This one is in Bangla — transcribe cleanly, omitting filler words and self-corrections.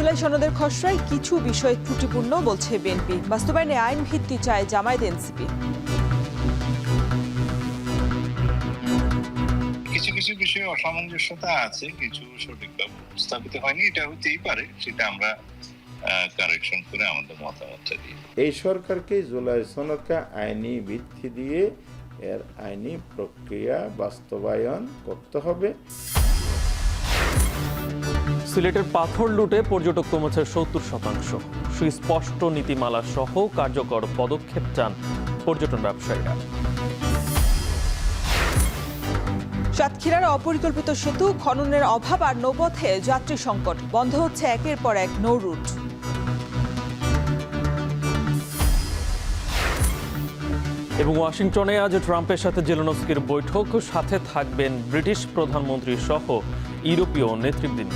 জুলাই সনদের খসড়ায় কিছু বিষয় ত্রুটিপূর্ণ বলছে বিএনপি। বাস্তবায়নে আইন ভিত্তি চায় জামায়াত এনসিপি। কিছু কিছু বিষয়ে অসামঞ্জস্যতা আছে, কিছু সঠিকভাবে উপস্থাপিত হয়নি। এটা হতেই পারে, সেটা আমরা কারেকশন করে আমাদের মতামতটা দিই। এই সরকারকে জুলাই সনদকে আইনি ভিত্তি দিয়ে এর আইনি প্রক্রিয়া বাস্তবায়ন করতে হবে। সিলেটের পাথর লুটে পর্যটক কমেছে ৭০%। সুস্পষ্ট নীতিমালা সহ কার্যকর পদক্ষেপ চান পর্যটন ব্যবসায়ীরা। সাতক্ষীরার অপরিকল্পিত সেতু খননের অভাব আর নৌপথে যাত্রী সংকট, বন্ধ হচ্ছে একের পর এক নৌ রুট। এবং ওয়াশিংটনে আজ ট্রাম্পের সাথে জেলেনস্কির বৈঠক, সাথে থাকবেন ব্রিটিশ প্রধানমন্ত্রী সহ ইউরোপীয় নেতৃবৃন্দ।